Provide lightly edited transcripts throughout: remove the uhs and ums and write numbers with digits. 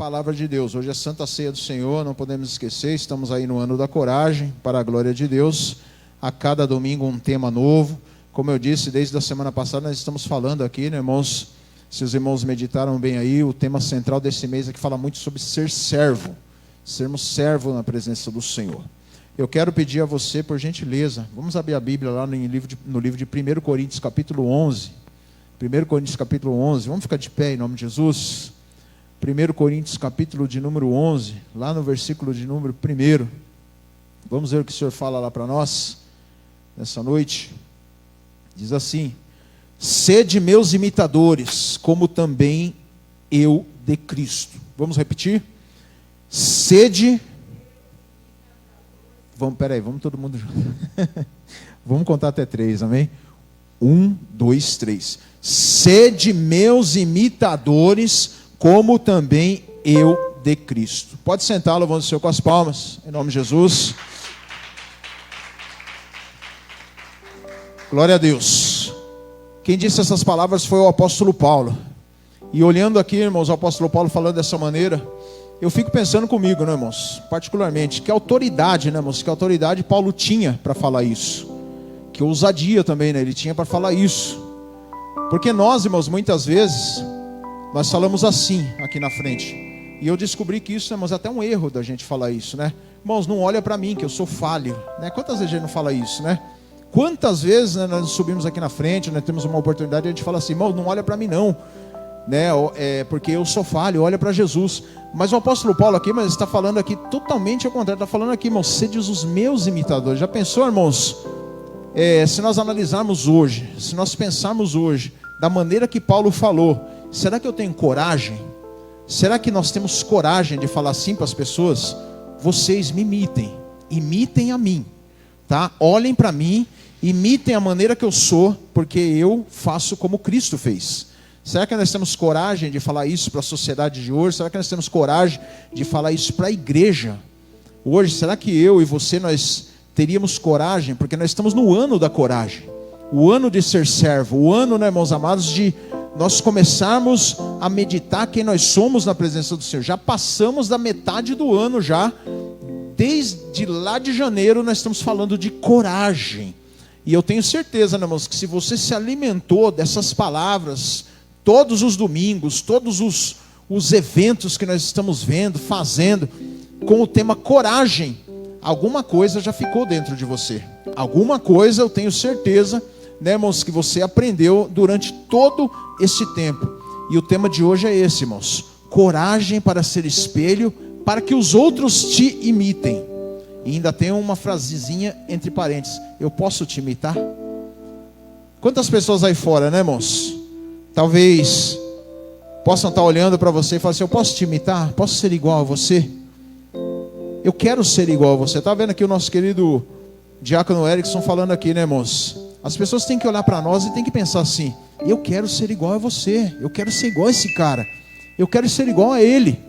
palavra de Deus. Hoje é Santa Ceia do Senhor, não podemos esquecer, estamos aí no ano da coragem, para a glória de Deus. A cada domingo um tema novo. Como eu disse, desde a semana passada nós estamos falando aqui, né, irmãos? Se os irmãos meditaram bem aí, o tema central desse mês aqui fala muito sobre ser servo. Sermos servo na presença do Senhor. Eu quero pedir a você, por gentileza, vamos abrir a Bíblia lá no livro de 1 Coríntios capítulo 11. 1 Coríntios capítulo 11, vamos ficar de pé em nome de Jesus. 1 Coríntios capítulo de número 11, lá no versículo de número 1. Vamos ver o que o Senhor fala lá para nós, nessa noite. Diz assim: sede meus imitadores, como também eu de Cristo. Vamos repetir? Sede... Vamos todo mundo junto. Vamos contar até 3, amém? 1, 2, 3. Sede meus imitadores, como também eu de Cristo. Pode sentar, louvando o Senhor com as palmas, em nome de Jesus. Glória a Deus. Quem disse essas palavras foi o apóstolo Paulo. E olhando aqui, irmãos, o apóstolo Paulo falando dessa maneira, eu fico pensando comigo, né, irmãos? Particularmente, que autoridade, né, irmãos? Que autoridade Paulo tinha para falar isso. Que ousadia também, né? Ele tinha para falar isso. Porque nós, irmãos, muitas vezes, nós falamos assim, aqui na frente. E eu descobri que isso, irmãos, é até um erro da gente falar isso, né? Irmãos, não olha para mim, que eu sou falho, né? Quantas vezes a gente não fala isso, né? Quantas vezes, né, nós subimos aqui na frente, nós temos uma oportunidade e a gente fala assim: irmão, não olha para mim não, né? Porque eu sou falho, olha para Jesus. Mas o apóstolo Paulo aqui, mas está falando aqui totalmente ao contrário. Está falando aqui, irmãos, sede os meus imitadores. Já pensou, irmãos? Se nós analisarmos hoje, se nós pensarmos hoje, da maneira que Paulo falou, será que eu tenho coragem? Será que nós temos coragem de falar assim para as pessoas? Vocês me imitem a mim, tá? Olhem para mim, imitem a maneira que eu sou, porque eu faço como Cristo fez. Será que nós temos coragem de falar isso para a sociedade de hoje? Será que nós temos coragem de falar isso para a igreja hoje? Será que eu e você, nós teríamos coragem? Porque nós estamos no ano da coragem, o ano de ser servo, o ano, né, irmãos amados, de nós começarmos a meditar quem nós somos na presença do Senhor. Já passamos da metade do ano já, desde lá de janeiro nós estamos falando de coragem. E eu tenho certeza, né, irmãos, que se você se alimentou dessas palavras todos os domingos, todos os eventos que nós estamos vendo, fazendo, com o tema coragem, alguma coisa já ficou dentro de você. Alguma coisa eu tenho certeza, né, irmãos, que você aprendeu durante todo esse tempo. E o tema de hoje é esse, irmãos: coragem para ser espelho, para que os outros te imitem. E ainda tem uma frasezinha entre parênteses: eu posso te imitar? Quantas pessoas aí fora, né, irmãos? Talvez possam estar olhando para você e falar assim: eu posso te imitar? Posso ser igual a você? Eu quero ser igual a você. Está vendo aqui o nosso querido diácono Erickson falando aqui, né, irmãos? As pessoas têm que olhar para nós e têm que pensar assim: eu quero ser igual a você, eu quero ser igual a esse cara, eu quero ser igual a ele,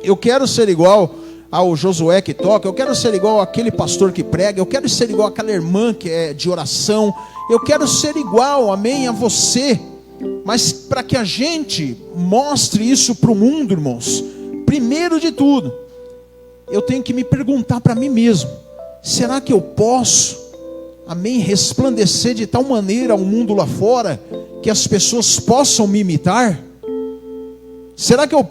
eu quero ser igual ao Josué que toca, eu quero ser igual àquele pastor que prega, eu quero ser igual àquela irmã que é de oração, eu quero ser igual, amém, a você. Mas para que a gente mostre isso para o mundo, irmãos, primeiro de tudo, eu tenho que me perguntar para mim mesmo: será que eu posso, amém, resplandecer de tal maneira ao mundo lá fora, que as pessoas possam me imitar? Será que eu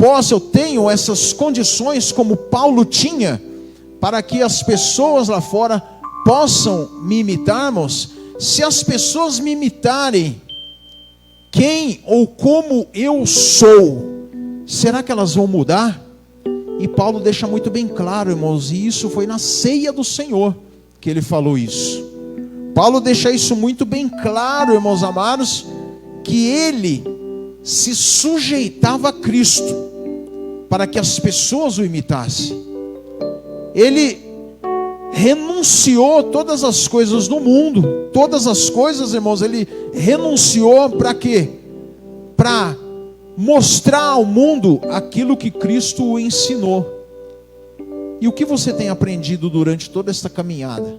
tenho essas condições como Paulo tinha, para que as pessoas lá fora possam me imitar, irmãos? Se as pessoas me imitarem, quem ou como eu sou, será que elas vão mudar? E Paulo deixa muito bem claro, irmãos, e isso foi na ceia do Senhor que ele falou isso. Paulo deixa isso muito bem claro, irmãos amados, que ele se sujeitava a Cristo para que as pessoas o imitassem. Ele renunciou todas as coisas do mundo, todas as coisas, irmãos, ele renunciou para quê? Para mostrar ao mundo aquilo que Cristo o ensinou. E o que você tem aprendido durante toda esta caminhada?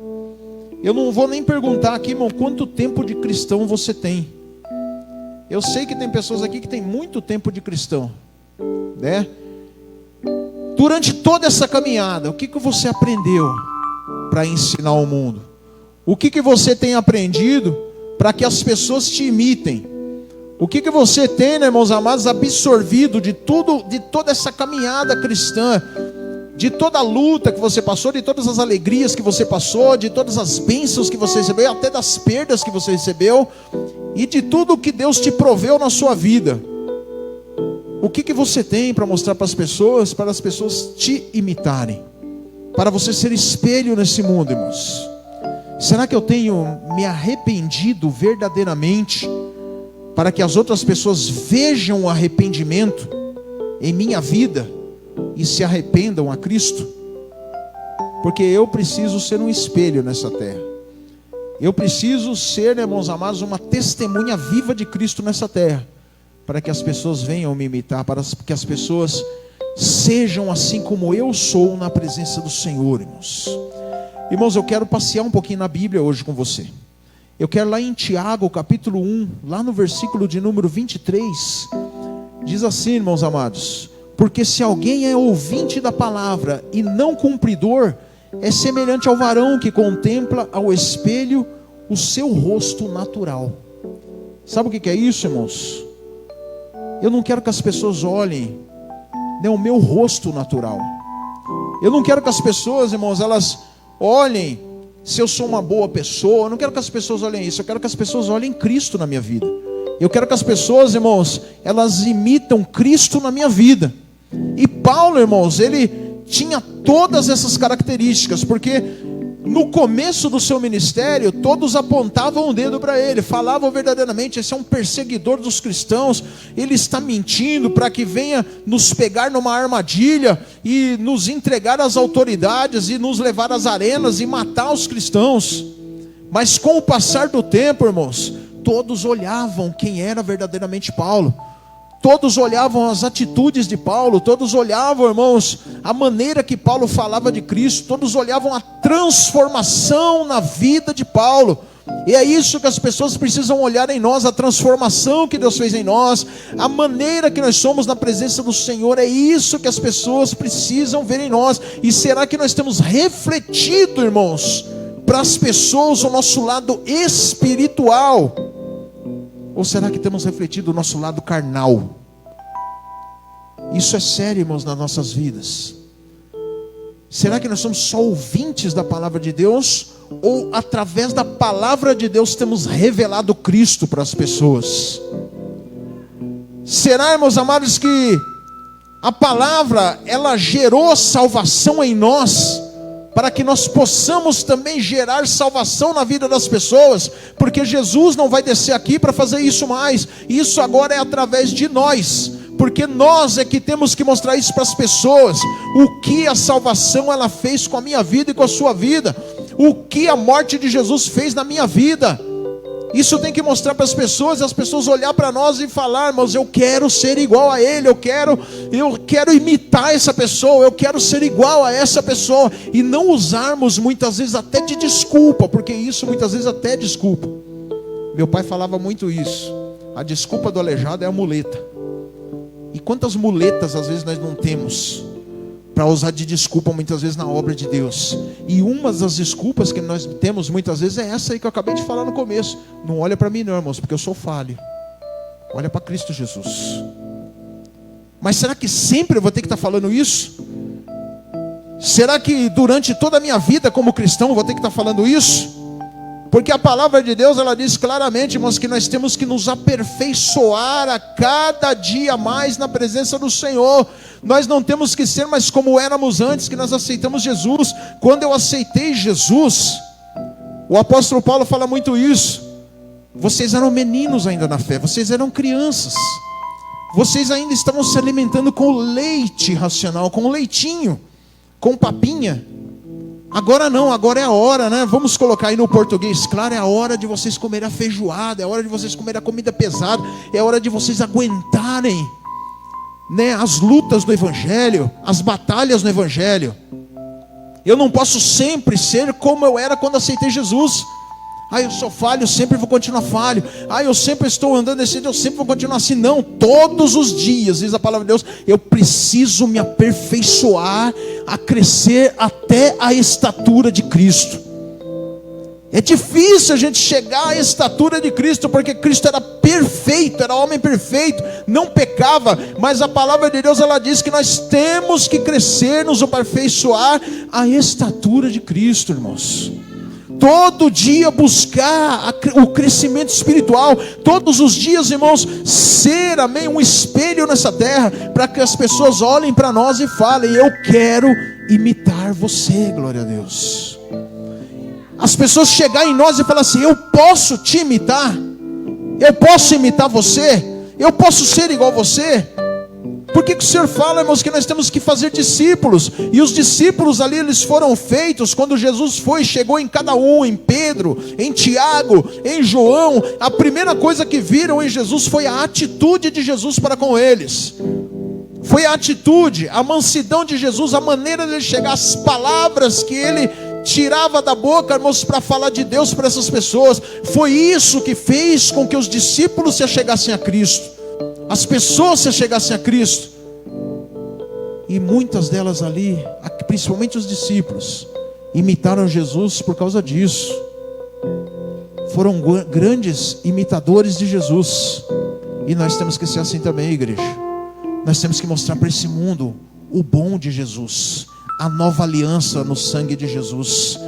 Eu não vou nem perguntar aqui, irmão, quanto tempo de cristão você tem. Eu sei que tem pessoas aqui que tem muito tempo de cristão, né? Durante toda essa caminhada, o que você aprendeu para ensinar ao mundo? O que você tem aprendido para que as pessoas te imitem? O que você tem, né, irmãos amados, absorvido de toda essa caminhada cristã, de toda a luta que você passou, de todas as alegrias que você passou, de todas as bênçãos que você recebeu, até das perdas que você recebeu, e de tudo que Deus te proveu na sua vida? O que você tem para mostrar para as pessoas te imitarem, para você ser espelho nesse mundo, irmãos? Será que eu tenho me arrependido verdadeiramente, para que as outras pessoas vejam o arrependimento em minha vida e se arrependam a Cristo? Porque eu preciso ser um espelho nessa terra. Eu preciso ser, irmãos amados, uma testemunha viva de Cristo nessa terra, para que as pessoas venham me imitar, para que as pessoas sejam assim como eu sou na presença do Senhor, irmãos. Irmãos, eu quero passear um pouquinho na Bíblia hoje com você. Eu quero lá em Tiago, capítulo 1, lá no versículo de número 23, diz assim, irmãos amados: porque se alguém é ouvinte da palavra e não cumpridor, é semelhante ao varão que contempla ao espelho o seu rosto natural. Sabe o que é isso, irmãos? Eu não quero que as pessoas olhem, né, o meu rosto natural. Eu não quero que as pessoas, irmãos, elas olhem se eu sou uma boa pessoa. Eu não quero que as pessoas olhem isso. Eu quero que as pessoas olhem Cristo na minha vida. Eu quero que as pessoas, irmãos, elas imitam Cristo na minha vida. E Paulo, irmãos, ele tinha todas essas características, porque no começo do seu ministério, todos apontavam o dedo para ele, falavam verdadeiramente: esse é um perseguidor dos cristãos, ele está mentindo para que venha nos pegar numa armadilha e nos entregar às autoridades e nos levar às arenas e matar os cristãos. Mas com o passar do tempo, irmãos, todos olhavam quem era verdadeiramente Paulo. Todos olhavam as atitudes de Paulo, todos olhavam, irmãos, a maneira que Paulo falava de Cristo, todos olhavam a transformação na vida de Paulo. E é isso que as pessoas precisam olhar em nós, a transformação que Deus fez em nós, a maneira que nós somos na presença do Senhor. É isso que as pessoas precisam ver em nós. E será que nós temos refletido, irmãos, para as pessoas o nosso lado espiritual? Ou será que temos refletido o nosso lado carnal? Isso é sério, irmãos, nas nossas vidas. Será que nós somos só ouvintes da palavra de Deus? Ou através da palavra de Deus temos revelado Cristo para as pessoas? Será, irmãos amados, que a palavra, ela gerou salvação em nós, para que nós possamos também gerar salvação na vida das pessoas? Porque Jesus não vai descer aqui para fazer isso mais. Isso agora é através de nós, porque nós é que temos que mostrar isso para as pessoas. O que a salvação ela fez com a minha vida e com a sua vida, o que a morte de Jesus fez na minha vida. Isso tem que mostrar para as pessoas, e as pessoas olhar para nós e falar: irmãos, eu quero ser igual a ele, eu quero imitar essa pessoa, eu quero ser igual a essa pessoa. E não usarmos muitas vezes até de desculpa, porque isso muitas vezes até é desculpa. Meu pai falava muito isso: a desculpa do aleijado é a muleta. E quantas muletas às vezes nós não temos para usar de desculpa muitas vezes na obra de Deus? E uma das desculpas que nós temos muitas vezes é essa aí que eu acabei de falar no começo: não olha para mim não, irmãos, porque eu sou falho. Olha para Cristo Jesus. Mas será que sempre eu vou ter que estar falando isso? Será que durante toda a minha vida como cristão eu vou ter que estar falando isso? Porque a palavra de Deus, ela diz claramente, irmãos, que nós temos que nos aperfeiçoar a cada dia mais na presença do Senhor. Nós não temos que ser mais como éramos antes que nós aceitamos Jesus. Quando eu aceitei Jesus, o apóstolo Paulo fala muito isso: vocês eram meninos ainda na fé, vocês eram crianças, vocês ainda estavam se alimentando com leite racional, com leitinho, com papinha. Agora não, agora é a hora, né? Vamos colocar aí no português claro: é a hora de vocês comerem a feijoada, é a hora de vocês comerem a comida pesada, é a hora de vocês aguentarem, né, as lutas do Evangelho, as batalhas no Evangelho. Eu não posso sempre ser como eu era quando aceitei Jesus. Eu sou falho, eu sempre vou continuar falho. Eu sempre estou andando desse jeito, eu sempre vou continuar assim. Não, todos os dias, diz a palavra de Deus, eu preciso me aperfeiçoar, a crescer até a estatura de Cristo. É difícil a gente chegar à estatura de Cristo, porque Cristo era perfeito, era homem perfeito, não pecava, mas a palavra de Deus, ela diz que nós temos que crescer, nos aperfeiçoar à estatura de Cristo, irmãos. Todo dia buscar o crescimento espiritual, todos os dias, irmãos, ser, amém, um espelho nessa terra, para que as pessoas olhem para nós e falem: eu quero imitar você, glória a Deus. As pessoas chegarem em nós e falar assim: eu posso te imitar, eu posso imitar você, eu posso ser igual a você. Por que o Senhor fala, irmãos, que nós temos que fazer discípulos? E os discípulos ali, eles foram feitos quando Jesus chegou em cada um, em Pedro, em Tiago, em João. A primeira coisa que viram em Jesus foi a atitude de Jesus para com eles. Foi a atitude, a mansidão de Jesus, a maneira de ele chegar, as palavras que ele tirava da boca, irmãos, para falar de Deus para essas pessoas. Foi isso que fez com que os discípulos se achegassem a Cristo, as pessoas se achegassem a Cristo. E muitas delas ali, principalmente os discípulos, imitaram Jesus por causa disso. Foram grandes imitadores de Jesus. E nós temos que ser assim também, igreja. Nós temos que mostrar para esse mundo o bom de Jesus, a nova aliança no sangue de Jesus.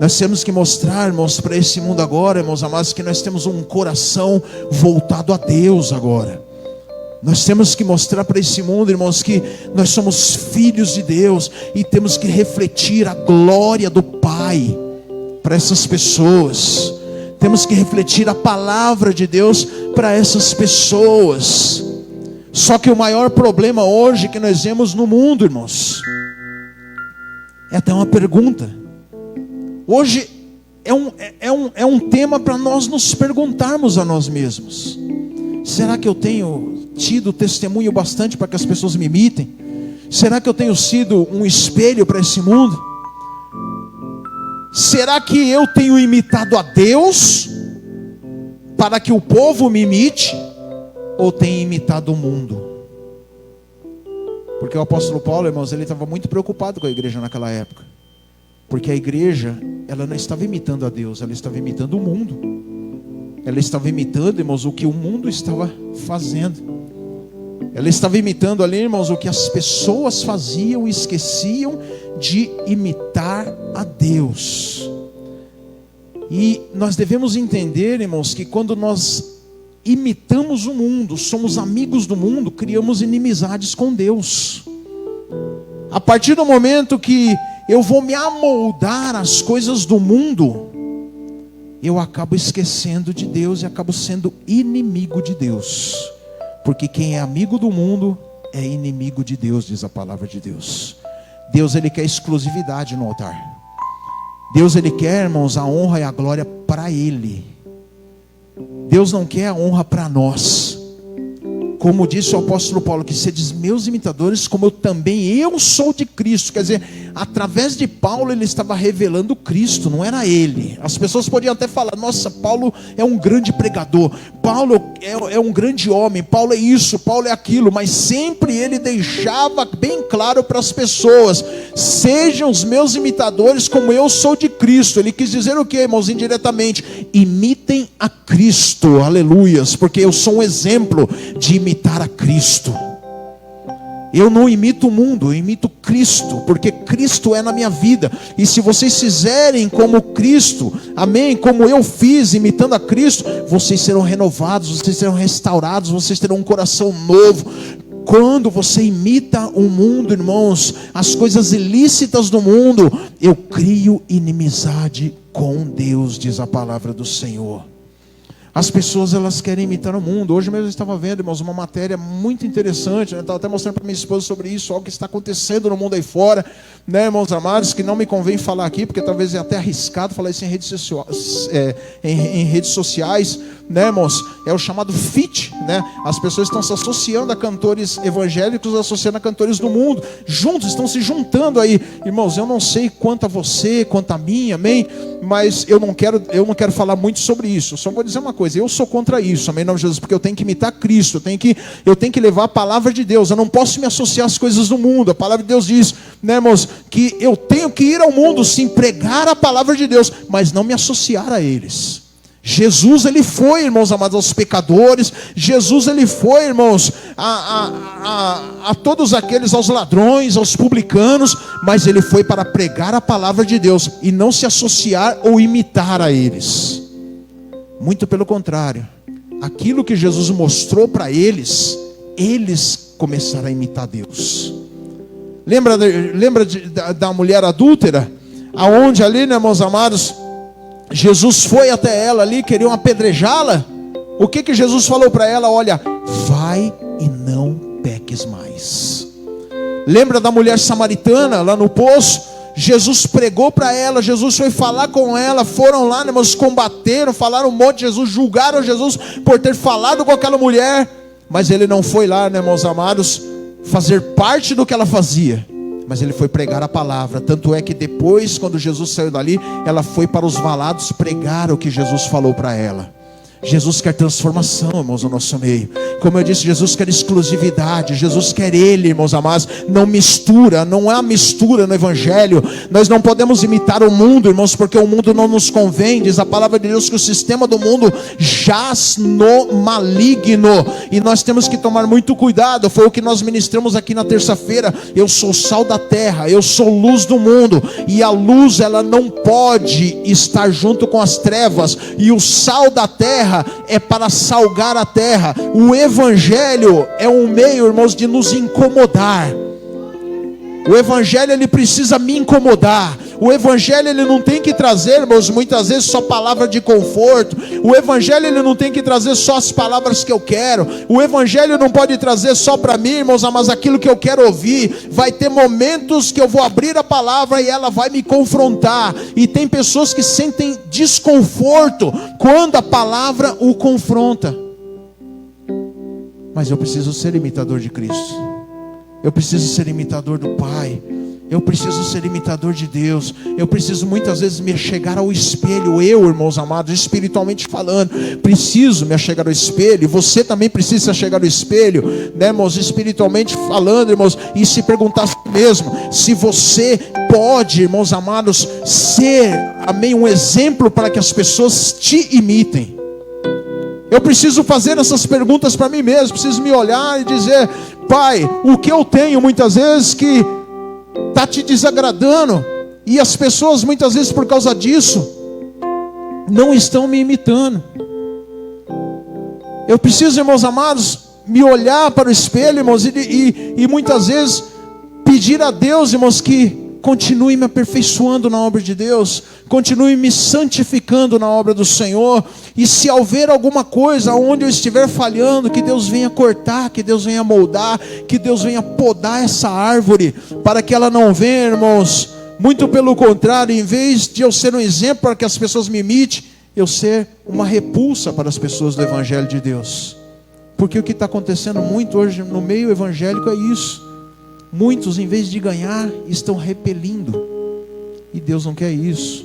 Nós temos que mostrar, irmãos, para esse mundo agora, irmãos amados, que nós temos um coração voltado a Deus agora. Nós temos que mostrar para esse mundo, irmãos, que nós somos filhos de Deus e temos que refletir a glória do Pai para essas pessoas. Temos que refletir a palavra de Deus para essas pessoas. Só que o maior problema hoje que nós vemos no mundo, irmãos, é até uma pergunta. Hoje é um tema para nós nos perguntarmos a nós mesmos: será que eu tenho tido testemunho bastante para que as pessoas me imitem? Será que eu tenho sido um espelho para esse mundo? Será que eu tenho imitado a Deus para que o povo me imite? Ou tenho imitado o mundo? Porque o apóstolo Paulo, irmãos, ele estava muito preocupado com a igreja naquela época. Porque a igreja, ela não estava imitando a Deus, ela estava imitando o mundo. Ela estava imitando, irmãos, o que o mundo estava fazendo. Ela estava imitando ali, irmãos, o que as pessoas faziam e esqueciam de imitar a Deus. E nós devemos entender, irmãos, que quando nós imitamos o mundo, somos amigos do mundo, criamos inimizades com Deus. A partir do momento que eu vou me amoldar às coisas do mundo, eu acabo esquecendo de Deus e acabo sendo inimigo de Deus. Porque quem é amigo do mundo é inimigo de Deus, diz a palavra de Deus. Deus, ele quer exclusividade no altar. Deus, ele quer, irmãos, a honra e a glória para ele. Deus não quer a honra para nós. Como disse o apóstolo Paulo, que sedes meus imitadores, como eu sou de Cristo. Quer dizer, através de Paulo ele estava revelando Cristo, não era ele. As pessoas podiam até falar: nossa, Paulo é um grande pregador, Paulo é um grande homem, Paulo é isso, Paulo é aquilo. Mas sempre ele deixava bem claro para as pessoas: sejam os meus imitadores como eu sou de Cristo. Ele quis dizer o que, irmãos? Indiretamente: imitem a Cristo, aleluias, porque eu sou um exemplo de imitar a Cristo. Eu não imito o mundo, eu imito Cristo, porque Cristo é na minha vida. E se vocês fizerem como Cristo, amém, como eu fiz, imitando a Cristo, vocês serão renovados, vocês serão restaurados, vocês terão um coração novo. Quando você imita o mundo, irmãos, as coisas ilícitas do mundo, eu crio inimizade com Deus, diz a palavra do Senhor. As pessoas, elas querem imitar o mundo. Hoje mesmo eu estava vendo, irmãos, uma matéria muito interessante, né? Eu estava até mostrando para minha esposa sobre isso, algo que está acontecendo no mundo aí fora, né, irmãos amados, que não me convém falar aqui, porque talvez é até arriscado falar isso em redes sociais, né, irmãos? É o chamado fit, né? As pessoas estão se associando a cantores evangélicos, associando a cantores do mundo, juntos, estão se juntando aí. Irmãos, eu não sei quanto a você, quanto a mim, amém? Mas eu não quero falar muito sobre isso. Eu só vou dizer uma coisa, eu sou contra isso, amém, em nome de Jesus, porque eu tenho que imitar Cristo, eu tenho que levar a palavra de Deus, eu não posso me associar às coisas do mundo. A palavra de Deus diz, né, irmãos, que eu tenho que ir ao mundo, sim, pregar a palavra de Deus, mas não me associar a eles. Jesus, ele foi, irmãos amados, aos pecadores. Jesus, ele foi, irmãos, a todos aqueles, aos ladrões, aos publicanos, mas ele foi para pregar a palavra de Deus e não se associar ou imitar a eles. Muito pelo contrário, aquilo que Jesus mostrou para eles, eles começaram a imitar Deus. Lembra da mulher adúltera? Aonde ali, né, meus amados, Jesus foi até ela ali, queriam apedrejá-la. O que Jesus falou para ela? Olha, vai e não peques mais. Lembra da mulher samaritana lá no poço? Jesus pregou para ela, Jesus foi falar com ela, foram lá, né, mas combateram, falaram um monte de Jesus, julgaram Jesus por ter falado com aquela mulher, mas ele não foi lá, né, meus amados, fazer parte do que ela fazia, mas ele foi pregar a palavra. Tanto é que depois, quando Jesus saiu dali, ela foi para os valados pregar o que Jesus falou para ela. Jesus quer transformação, irmãos, no nosso meio. Como eu disse, Jesus quer exclusividade. Jesus quer Ele, irmãos amados. Não mistura, não há mistura no Evangelho. Nós não podemos imitar o mundo, irmãos, porque o mundo não nos convém. Diz a palavra de Deus que o sistema do mundo jaz no maligno, e nós temos que tomar muito cuidado. Foi o que nós ministramos aqui na terça-feira. Eu sou sal da terra, eu sou luz do mundo, e a luz, ela não pode estar junto com as trevas. E o sal da terra é para salgar a terra. O Evangelho é um meio, irmãos, de nos incomodar. O Evangelho, ele precisa me incomodar. O Evangelho, ele não tem que trazer, irmãos, muitas vezes só palavra de conforto. O Evangelho, ele não tem que trazer só as palavras que eu quero. O Evangelho não pode trazer só para mim, irmãos, mas aquilo que eu quero ouvir. Vai ter momentos que eu vou abrir a palavra e ela vai me confrontar. E tem pessoas que sentem desconforto quando a palavra o confronta. Mas eu preciso ser imitador de Cristo. Eu preciso ser imitador do Pai. Eu preciso ser imitador de Deus. Eu preciso muitas vezes me chegar ao espelho. Eu, irmãos amados, espiritualmente falando, preciso me chegar ao espelho. Você também precisa chegar ao espelho, né, irmãos, espiritualmente falando, irmãos, e se perguntar a si mesmo, se você pode, irmãos amados, ser, amém, um exemplo para que as pessoas te imitem. Eu preciso fazer essas perguntas para mim mesmo. Preciso me olhar e dizer: Pai, o que eu tenho muitas vezes que está te desagradando, e as pessoas muitas vezes por causa disso não estão me imitando. Eu preciso, irmãos amados, me olhar para o espelho, irmãos, e muitas vezes pedir a Deus, irmãos, que continue me aperfeiçoando na obra de Deus, continue me santificando na obra do Senhor. E se houver alguma coisa onde eu estiver falhando, que Deus venha cortar, que Deus venha moldar, que Deus venha podar essa árvore, para que ela não venha, irmãos, muito pelo contrário, em vez de eu ser um exemplo para que as pessoas me imitem, eu ser uma repulsa para as pessoas do Evangelho de Deus. Porque o que está acontecendo muito hoje no meio evangélico é isso. Muitos, em vez de ganhar, estão repelindo. E Deus não quer isso.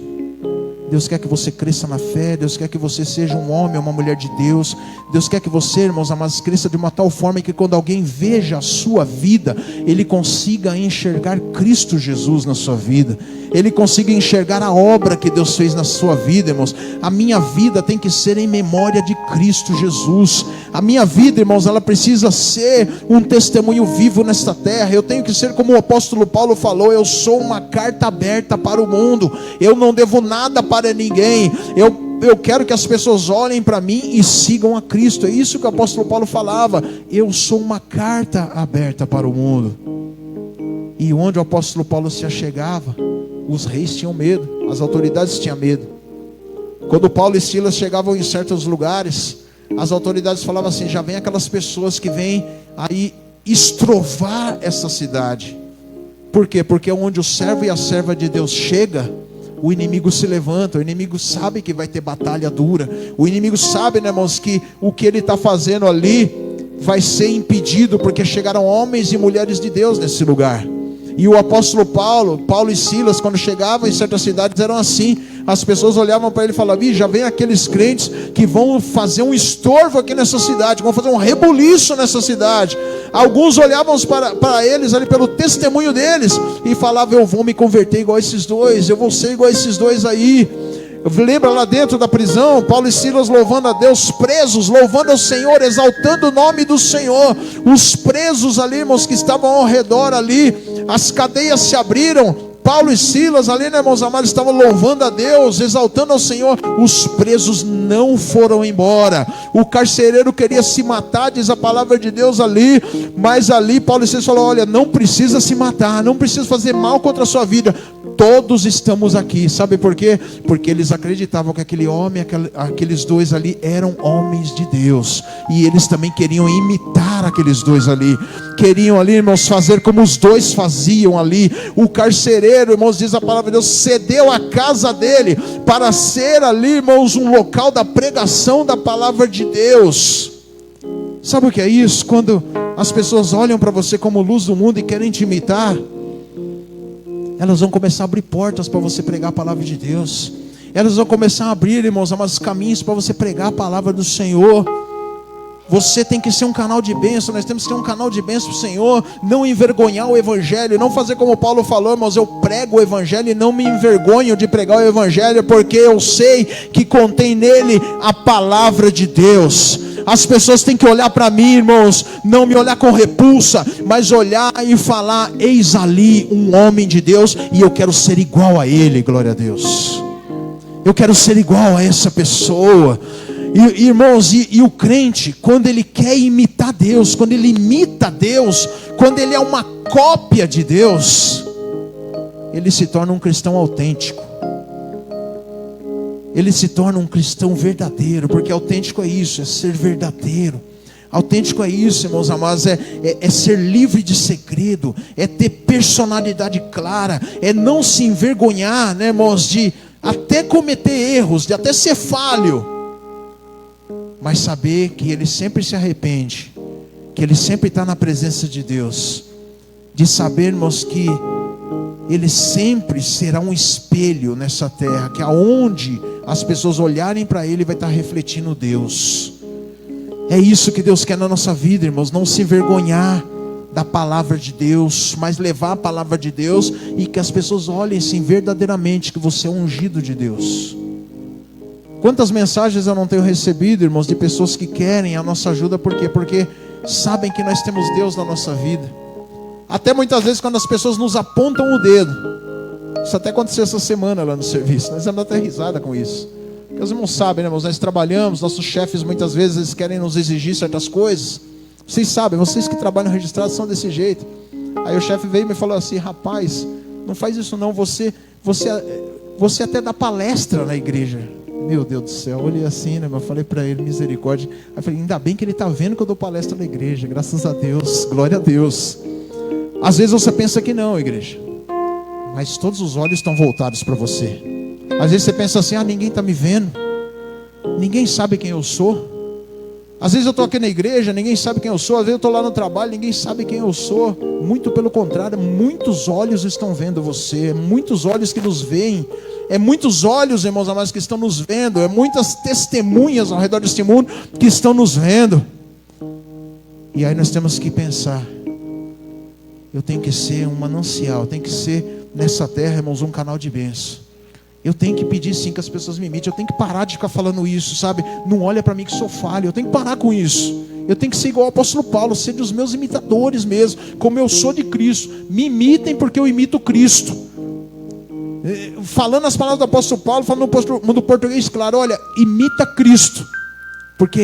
Deus quer que você cresça na fé. Deus quer que você seja um homem ou uma mulher de Deus. Deus quer que você, irmãos amados, cresça de uma tal forma que quando alguém veja a sua vida, ele consiga enxergar Cristo Jesus na sua vida. Ele consiga enxergar a obra que Deus fez na sua vida, irmãos. A minha vida tem que ser em memória de Cristo Jesus. A minha vida, irmãos, ela precisa ser um testemunho vivo nesta terra. Eu tenho que ser como o apóstolo Paulo falou: eu sou uma carta aberta para o mundo. Eu não devo nada para ninguém. Eu quero que as pessoas olhem para mim e sigam a Cristo. É isso que o apóstolo Paulo falava. Eu sou uma carta aberta para o mundo. E onde o apóstolo Paulo se achegava, os reis tinham medo, as autoridades tinham medo. Quando Paulo e Silas chegavam em certos lugares, as autoridades falavam assim: já vem aquelas pessoas que vêm aí estrovar essa cidade. Por quê? Porque onde o servo e a serva de Deus chega, o inimigo se levanta. O inimigo sabe que vai ter batalha dura. O inimigo sabe, né, irmãos, que o que ele está fazendo ali vai ser impedido, porque chegaram homens e mulheres de Deus nesse lugar. E o apóstolo Paulo e Silas, quando chegavam em certas cidades, eram assim. As pessoas olhavam para ele e falavam: já vem aqueles crentes que vão fazer um estorvo aqui nessa cidade, vão fazer um rebuliço nessa cidade. Alguns olhavam para eles ali pelo testemunho deles e falavam: eu vou me converter igual a esses dois, eu vou ser igual a esses dois aí. Lembra lá dentro da prisão, Paulo e Silas louvando a Deus, presos, louvando ao Senhor, exaltando o nome do Senhor. Os presos ali, irmãos, que estavam ao redor ali, as cadeias se abriram. Paulo e Silas ali, né, irmãos amados, estavam louvando a Deus, exaltando ao Senhor. Os presos não foram embora. O carcereiro queria se matar, diz a palavra de Deus ali. Mas ali Paulo e Silas falaram: olha, não precisa se matar, não precisa fazer mal contra a sua vida. Todos estamos aqui. Sabe por quê? Porque eles acreditavam que aquele homem, aqueles dois ali eram homens de Deus. E eles também queriam imitar aqueles dois ali. Queriam ali, irmãos, fazer como os dois faziam ali. O carcereiro, irmãos, diz a palavra de Deus, cedeu a casa dele para ser ali, irmãos, um local da pregação da palavra de Deus. Sabe o que é isso? Quando as pessoas olham para você como luz do mundo e querem te imitar, elas vão começar a abrir portas para você pregar a palavra de Deus. Elas vão começar a abrir, irmãos, amados, caminhos para você pregar a palavra do Senhor. Você tem que ser um canal de bênção. Nós temos que ser um canal de bênção para o Senhor. Não envergonhar o Evangelho. Não fazer como Paulo falou, irmãos: eu prego o Evangelho e não me envergonho de pregar o Evangelho, porque eu sei que contém nele a palavra de Deus. As pessoas têm que olhar para mim, irmãos, não me olhar com repulsa, mas olhar e falar: eis ali um homem de Deus, e eu quero ser igual a ele. Glória a Deus. Eu quero ser igual a essa pessoa. E, irmãos, e o crente, quando ele quer imitar Deus, quando ele imita Deus, quando ele é uma cópia de Deus, ele se torna um cristão autêntico. Ele se torna um cristão verdadeiro, porque autêntico é isso, é ser verdadeiro. Autêntico é isso, irmãos amados, é ser livre de segredo, é ter personalidade clara, é não se envergonhar, né, irmãos, de até cometer erros, de até ser falho, mas saber que ele sempre se arrepende, que ele sempre está na presença de Deus, de saber, irmãos, que ele sempre será um espelho nessa terra, que aonde as pessoas olharem para ele, vai estar refletindo Deus. É isso que Deus quer na nossa vida, irmãos, não se envergonhar da palavra de Deus, mas levar a palavra de Deus, e que as pessoas olhem sim verdadeiramente que você é um ungido de Deus. Quantas mensagens eu não tenho recebido, irmãos, de pessoas que querem a nossa ajuda. Por quê? Porque sabem que nós temos Deus na nossa vida. Até muitas vezes quando as pessoas nos apontam o dedo. Isso até aconteceu essa semana lá no serviço. Nós damos até risada com isso. Porque os irmãos sabem, né, irmãos? Nós trabalhamos, nossos chefes muitas vezes eles querem nos exigir certas coisas. Vocês sabem, vocês que trabalham registrados são desse jeito. Aí o chefe veio e me falou assim: rapaz, não faz isso não, você até dá palestra na igreja. Meu Deus do céu, eu olhei assim, né? Eu falei para ele: misericórdia. Aí eu falei: ainda bem que ele está vendo que eu dou palestra na igreja, graças a Deus, glória a Deus. Às vezes você pensa que não, igreja, mas todos os olhos estão voltados para você. Às vezes você pensa assim: ninguém está me vendo, ninguém sabe quem eu sou. Às vezes eu estou aqui na igreja, ninguém sabe quem eu sou. Às vezes eu estou lá no trabalho, ninguém sabe quem eu sou. Muito pelo contrário, muitos olhos estão vendo você. Muitos olhos que nos veem. É muitos olhos, irmãos amados, que estão nos vendo. É muitas testemunhas ao redor deste mundo que estão nos vendo. E aí nós temos que pensar: eu tenho que ser um manancial, eu tenho que ser nessa terra, irmãos, um canal de bênção. Eu tenho que pedir sim que as pessoas me imitem. Eu tenho que parar de ficar falando isso, sabe? Não olha para mim que sou falho. Eu tenho que parar com isso. Eu tenho que ser igual ao apóstolo Paulo, ser dos meus imitadores mesmo, como eu sou de Cristo. Me imitem porque eu imito Cristo. Falando as palavras do apóstolo Paulo, falando no português claro: olha, imita Cristo, porque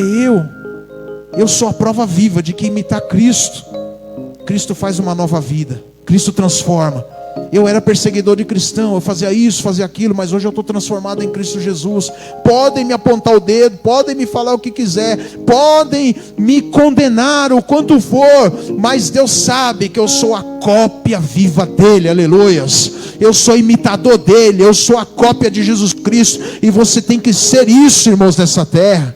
eu sou a prova viva de que imitar Cristo faz uma nova vida. Cristo transforma. Eu era perseguidor de cristão, eu fazia isso, fazia aquilo, mas hoje eu estou transformado em Cristo Jesus. Podem me apontar o dedo, podem me falar o que quiser, podem me condenar o quanto for, mas Deus sabe que eu sou a cópia viva dele, aleluias. Eu sou imitador dele, eu sou a cópia de Jesus Cristo, e você tem que ser isso, irmãos, nessa terra.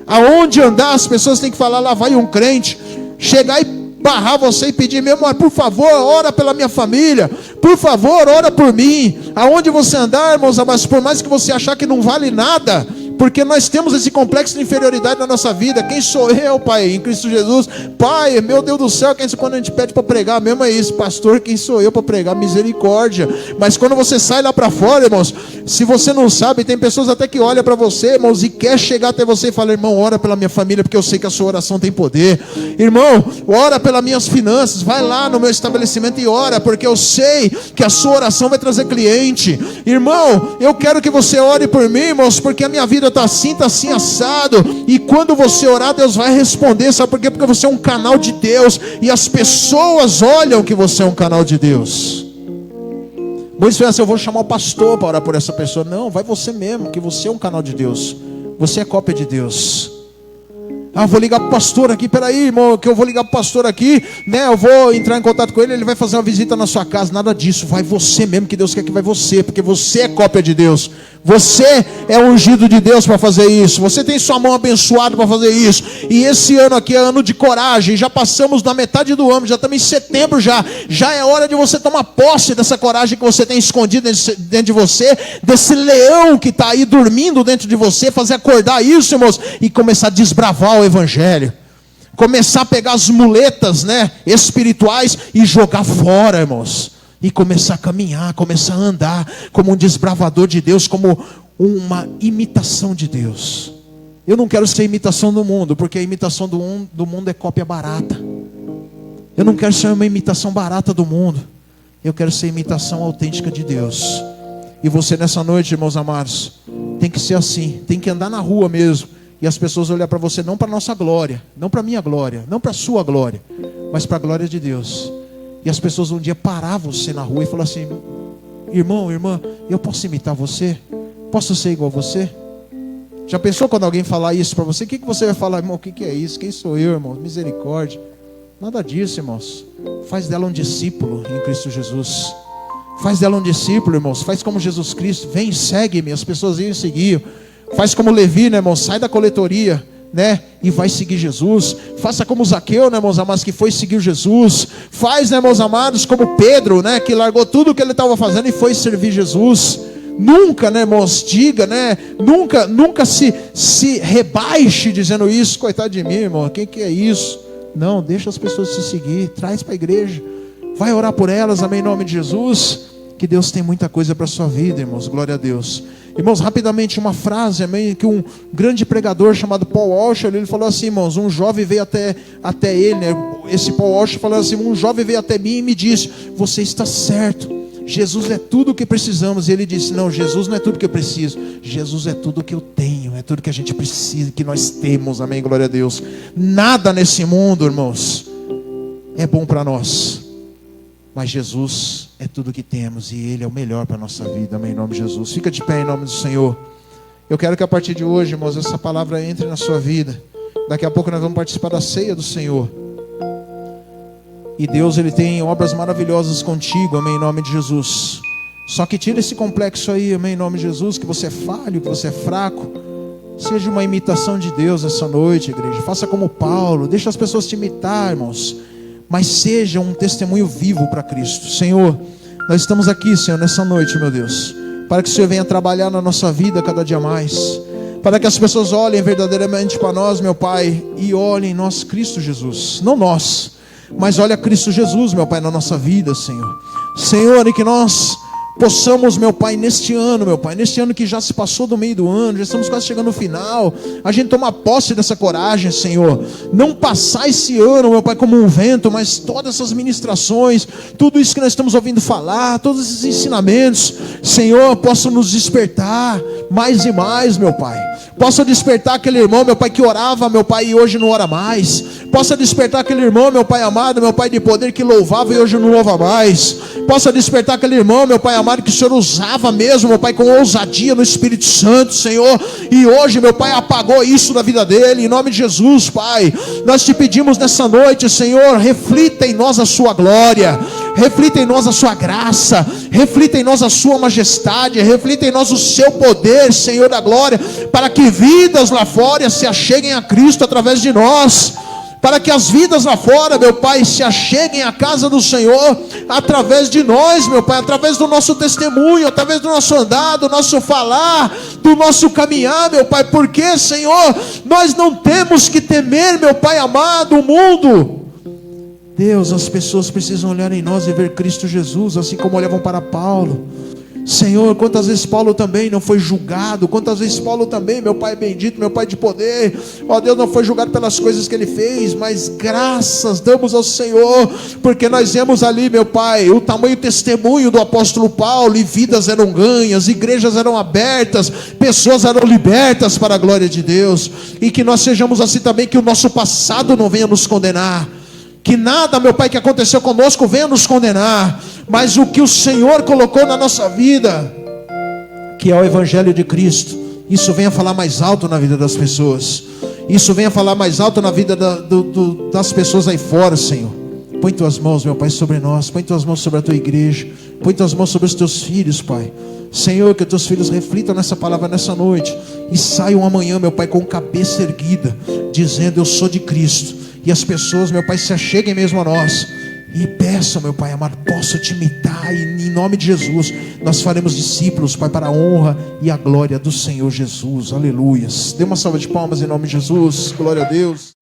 Aonde andar, as pessoas têm que falar, lá vai um crente, chegar e barrar você e pedir, meu irmão, por favor, ora pela minha família, por favor, ora por mim. Aonde você andar, irmãos, mas por mais que você achar que não vale nada, porque nós temos esse complexo de inferioridade na nossa vida. Quem sou eu, Pai, em Cristo Jesus? Pai, meu Deus do céu, quando a gente pede para pregar mesmo é isso, pastor, quem sou eu para pregar? Misericórdia. Mas quando você sai lá para fora, irmãos, se você não sabe, tem pessoas até que olham para você, irmãos, e quer chegar até você e falar, irmão, ora pela minha família, porque eu sei que a sua oração tem poder. Irmão, ora pelas minhas finanças, vai lá no meu estabelecimento e ora, porque eu sei que a sua oração vai trazer cliente. Irmão, eu quero que você ore por mim, irmãos, porque a minha vida está assim assado, e quando você orar, Deus vai responder. Sabe por quê? Porque você é um canal de Deus, e as pessoas olham que você é um canal de Deus. Muitos pensam assim, eu vou chamar o pastor para orar por essa pessoa. Não, vai você mesmo, que você é um canal de Deus, você é cópia de Deus. Ah, vou ligar para o pastor aqui, peraí, irmão, que eu vou ligar para o pastor aqui, né? Eu vou entrar em contato com ele, ele vai fazer uma visita na sua casa. Nada disso, vai você mesmo, que Deus quer que vai você, porque você é cópia de Deus. Você é ungido de Deus para fazer isso. Você tem sua mão abençoada para fazer isso. E esse ano aqui é ano de coragem. Já passamos da metade do ano, já estamos em setembro já. Já é hora de você tomar posse dessa coragem que você tem escondida dentro de você, desse leão que está aí dormindo dentro de você, fazer acordar isso, irmãos, e começar a desbravar o evangelho. Começar a pegar as muletas, né, espirituais e jogar fora, irmãos. E começar a caminhar, começar a andar como um desbravador de Deus, como uma imitação de Deus. Eu não quero ser imitação do mundo, porque a imitação do mundo é cópia barata. Eu não quero ser uma imitação barata do mundo. Eu quero ser imitação autêntica de Deus. E você nessa noite, irmãos amados, tem que ser assim, tem que andar na rua mesmo. E as pessoas olhar para você não para a nossa glória, não para a minha glória, não para a sua glória, mas para a glória de Deus. E as pessoas um dia parar você na rua e falar assim, irmão, irmã, eu posso imitar você? Posso ser igual a você? Já pensou quando alguém falar isso para você? O que você vai falar, irmão? O que é isso? Quem sou eu, irmão? Misericórdia. Nada disso, irmãos. Faz dela um discípulo em Cristo Jesus. Faz dela um discípulo, irmãos. Faz como Jesus Cristo. Vem, segue-me. As pessoas iam seguir. Faz como Levi, né, irmão? Sai da coletoria, né, e vai seguir Jesus. Faça como Zaqueu, né, irmãos amados, que foi seguir Jesus. Faz, né, irmãos amados, como Pedro, né, que largou tudo o que ele estava fazendo e foi servir Jesus. Nunca, né, irmãos, diga, né, nunca se rebaixe dizendo isso. Coitado de mim, irmão, quem que é isso? Não, deixa as pessoas se seguir, traz para a igreja, vai orar por elas, amém, em nome de Jesus. Que Deus tem muita coisa para a sua vida, irmãos, glória a Deus. Irmãos, rapidamente uma frase, amém, que um grande pregador chamado Paul Washer, ele falou assim, irmãos, um jovem veio até ele, né? Esse Paul Washer falou assim, um jovem veio até mim e me disse, você está certo, Jesus é tudo o que precisamos. E ele disse, não, Jesus não é tudo o que eu preciso, Jesus é tudo o que eu tenho, é tudo que a gente precisa, que nós temos, amém, glória a Deus. Nada nesse mundo, irmãos, é bom para nós, mas Jesus é tudo que temos e Ele é o melhor para a nossa vida, amém, em nome de Jesus. Fica de pé em nome do Senhor. Eu quero que a partir de hoje, irmãos, essa palavra entre na sua vida. Daqui a pouco nós vamos participar da ceia do Senhor. E Deus, Ele tem obras maravilhosas contigo, amém, em nome de Jesus. Só que tira esse complexo aí, amém, em nome de Jesus, que você é falho, que você é fraco. Seja uma imitação de Deus essa noite, igreja. Faça como Paulo, deixa as pessoas te imitar, irmãos, mas seja um testemunho vivo para Cristo. Senhor, nós estamos aqui, Senhor, nessa noite, meu Deus, para que o Senhor venha trabalhar na nossa vida cada dia mais, para que as pessoas olhem verdadeiramente para nós, meu Pai, e olhem em nós Cristo Jesus, não nós, mas olha Cristo Jesus, meu Pai, na nossa vida, Senhor. Senhor, e que nós possamos, meu Pai, neste ano que já se passou do meio do ano, já estamos quase chegando no final, a gente tomar posse dessa coragem, Senhor, não passar esse ano, meu Pai, como um vento, mas todas essas ministrações, tudo isso que nós estamos ouvindo falar, todos esses ensinamentos, Senhor, possam nos despertar, mais e mais, meu Pai. Possa despertar aquele irmão, meu Pai, que orava, meu Pai, e hoje não ora mais. Possa despertar aquele irmão, meu Pai amado, meu Pai de poder, que louvava e hoje não louva mais. Possa despertar aquele irmão, meu Pai amado, que o Senhor usava mesmo, meu Pai, com ousadia no Espírito Santo, Senhor, e hoje, meu Pai, apagou isso da vida dele, em nome de Jesus, Pai. Nós te pedimos nessa noite, Senhor, reflita em nós a sua glória, reflita em nós a sua graça, reflita em nós a sua majestade, reflita em nós o seu poder, Senhor da glória, para que vidas lá fora se acheguem a Cristo através de nós, para que as vidas lá fora, meu Pai, se acheguem à casa do Senhor através de nós, meu Pai, através do nosso testemunho, através do nosso andar, do nosso falar, do nosso caminhar, meu Pai, porque, Senhor, nós não temos que temer, meu Pai amado, o mundo. Deus, as pessoas precisam olhar em nós e ver Cristo Jesus, assim como olhavam para Paulo. Senhor, quantas vezes Paulo também não foi julgado, quantas vezes Paulo também, meu Pai bendito, meu Pai de poder, ó Deus, não foi julgado pelas coisas que ele fez, mas graças damos ao Senhor, porque nós vemos ali, meu Pai, o tamanho testemunho do apóstolo Paulo, e vidas eram ganhas, igrejas eram abertas, pessoas eram libertas para a glória de Deus, e que nós sejamos assim também, que o nosso passado não venha nos condenar, que nada, meu Pai, que aconteceu conosco venha nos condenar, mas o que o Senhor colocou na nossa vida, que é o Evangelho de Cristo, isso venha falar mais alto na vida das pessoas, isso venha falar mais alto na vida das pessoas aí fora, Senhor. Põe tuas mãos, meu Pai, sobre nós, põe tuas mãos sobre a tua igreja, põe tuas mãos sobre os teus filhos, Pai. Senhor, que os teus filhos reflitam nessa palavra nessa noite, e saiam amanhã, meu Pai, com cabeça erguida, dizendo: eu sou de Cristo. E as pessoas, meu Pai, se acheguem mesmo a nós e peçam, meu Pai amado, posso te imitar, e em nome de Jesus nós faremos discípulos, Pai, para a honra e a glória do Senhor Jesus. Aleluias. Dê uma salva de palmas em nome de Jesus. Glória a Deus.